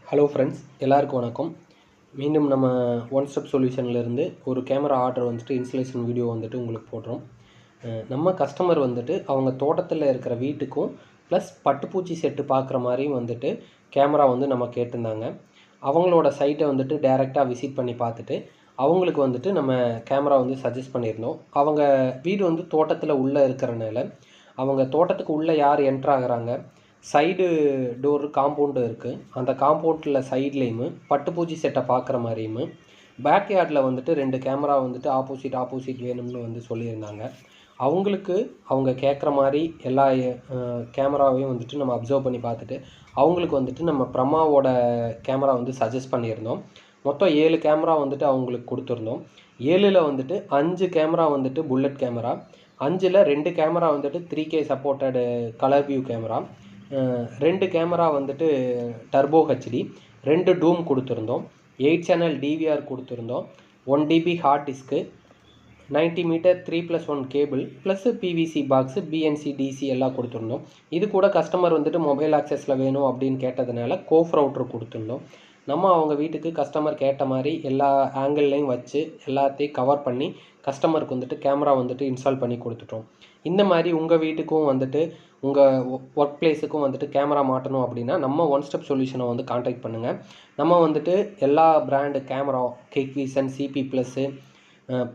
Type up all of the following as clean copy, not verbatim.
Hello friends, எல்லாருக்கும் வணக்கம். மீண்டும் நம்ம ஒன் ஸ்டெப் சொல்யூஷன்லேருந்து ஒரு கேமரா ஆர்டர் வந்துட்டு இன்ஸ்டலேஷன் வீடியோ வந்துட்டு உங்களுக்கு போடுறோம். நம்ம கஸ்டமர் வந்துட்டு அவங்க தோட்டத்தில் இருக்கிற வீட்டுக்கும் ப்ளஸ் பட்டுப்பூச்சி செட்டு பார்க்குற மாதிரியும் வந்துட்டு கேமரா வந்து நம்ம கேட்டிருந்தாங்க. அவங்களோட சைட்டை வந்துட்டு டைரெக்டாக விசிட் பண்ணி பார்த்துட்டு அவங்களுக்கு வந்துட்டு நம்ம கேமரா வந்து சஜஸ்ட் பண்ணியிருந்தோம். அவங்க வீடு வந்து தோட்டத்தில் உள்ளே இருக்கிறனால அவங்க தோட்டத்துக்கு உள்ளே யார் என்ட்ராகிறாங்க, சைடு டோர் காம்பவுண்டு இருக்குது. அந்த காம்பவுண்டில் சைட்லேயுமே பட்டுப்பூச்சி செட்டை பார்க்குற மாதிரியும் பேக் யார்டில் வந்துட்டு 2 கேமரா வந்துட்டு ஆப்போசிட் வேணும்னு வந்து சொல்லியிருந்தாங்க. அவங்களுக்கு அவங்க கேட்குற மாதிரி எல்லா கேமராவையும் வந்துட்டு நம்ம அப்சர்வ் பண்ணி பார்த்துட்டு அவங்களுக்கு வந்துட்டு நம்ம பிரம்மாவோட கேமரா வந்து சஜஸ்ட் பண்ணியிருந்தோம். மொத்தம் 7 கேமரா வந்துட்டு அவங்களுக்கு கொடுத்துருந்தோம். 7ல் வந்துட்டு 5 கேமரா வந்துட்டு புல்லட் கேமரா, 5ல் 2 கேமரா வந்துட்டு 3K supported colour view camera, 2 camera வந்துட்டு டர்போ ஹெச்டி, 2 டூம் கொடுத்துருந்தோம், 8 சேனல் டிவிஆர் கொடுத்துருந்தோம், 1 DB hard disk, 90 metre 3+1 cable plus PVC box, BNC DC எல்லாம் கொடுத்துருந்தோம். இது கூட கஸ்டமர் வந்துட்டு மொபைல் ஆக்சஸில் வேணும் அப்படின்னு கேட்டதுனால கோஃப் ரவுட்ரு கொடுத்துருந்தோம். நம்ம அவங்க வீட்டுக்கு கஸ்டமர் கேட்ட மாதிரி எல்லா ஆங்கிள்லையும் வச்சு எல்லாத்தையும் கவர் பண்ணி கஸ்டமருக்கு வந்துட்டு கேமரா வந்துட்டு இன்ஸ்டால் பண்ணி கொடுத்துட்டோம். இந்த மாதிரி உங்கள் வீட்டுக்கும் வந்துட்டு உங்கள் ஒர்க் பிளேஸுக்கும் வந்துட்டு கேமரா மாட்டணும் அப்படின்னா நம்ம ஒன் ஸ்டெப் சொல்யூஷனை வந்து கான்டாக்ட் பண்ணுங்கள். நம்ம வந்துட்டு எல்லா brand camera, Hikvision, CP Plus,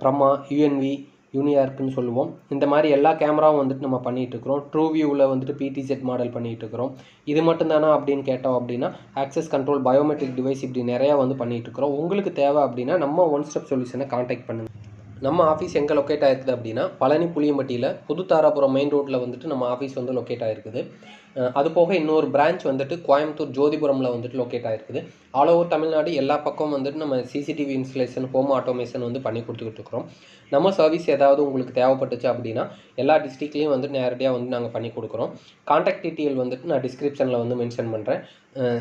Prama, UNV, யூனியார்க்குன்னு சொல்லுவோம். இந்த மாதிரி எல்லா கேமராவும் வந்துட்டு நம்ம பண்ணிகிட்ருக்குறோம். ட்ரூ வியூவில் வந்துட்டு பிடிசெட் மாடல் பண்ணிகிட்ருக்குறோம். இது மட்டும்தானா அப்படின்னு கேட்டோம் அப்படின்னா ஆக்சஸ் கண்ட்ரோல், பயோமெட்ரிக் டிவைஸ் இப்படி நிறையா வந்து பண்ணிகிட்ருக்குறோம். உங்களுக்கு தேவை அப்படின்னா நம்ம ஒன் ஸ்டெப் சொல்யூஷனை கான்டாக்ட் பண்ணுங்கள். நம்ம ஆஃபீஸ் எங்கே லொக்கேட் ஆகிருக்குது அப்படின்னா பழனி புளியம்பட்டியில் புது தாராபுரம் மெயின் ரோட்டில் வந்துட்டு நம்ம ஆஃபீஸ் வந்து லொக்கேட் ஆகிருக்குது. அது போக இன்னொரு பிரான்ச் வந்துட்டு கோயம்புத்தூர் ஜோதிபுரமில் வந்துட்டு லொக்கேட் ஆகிருக்குது. ஆல் ஓவர் தமிழ்நாடு எல்லா பக்கம் வந்துட்டு நம்ம சிசிடிவி இன்ஸ்டலேஷன், ஹோம் ஆட்டோமேஷன் வந்து பண்ணி கொடுத்துக்கிட்டு இருக்கிறோம். நம்ம சர்வீஸ் ஏதாவது உங்களுக்கு தேவைப்பட்டுச்சு அப்படின்னா எல்லா டிஸ்ட்ரிக்ட்லேயும் வந்து நேரடியாக வந்து நாங்கள் பண்ணி கொடுக்குறோம். கான்டாக்ட் டீட்டெயில் வந்துட்டு நான் டிஸ்கிரிப்ஷனில் வந்து மென்ஷன் பண்ணுறேன்.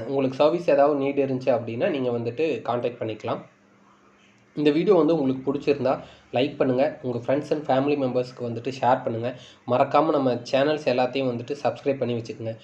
உங்களுக்கு சர்வீஸ் ஏதாவது நீட் இருந்துச்சு அப்படின்னா நீங்கள் வந்துட்டு கான்டாக்ட் பண்ணிக்கலாம். இந்த வீடியோ வந்து உங்களுக்கு பிடிச்சிருந்தா லைக் பண்ணுங்கள், உங்கள் ஃப்ரெண்ட்ஸ் அண்ட் ஃபேமிலி மெம்பர்ஸ்க்கு வந்துட்டு ஷேர் பண்ணுங்கள். மறக்காமல் நம்ம சேனல்ஸ் எல்லாத்தையும் வந்துட்டு சப்ஸ்கிரைப் பண்ணி வச்சுக்கோங்க.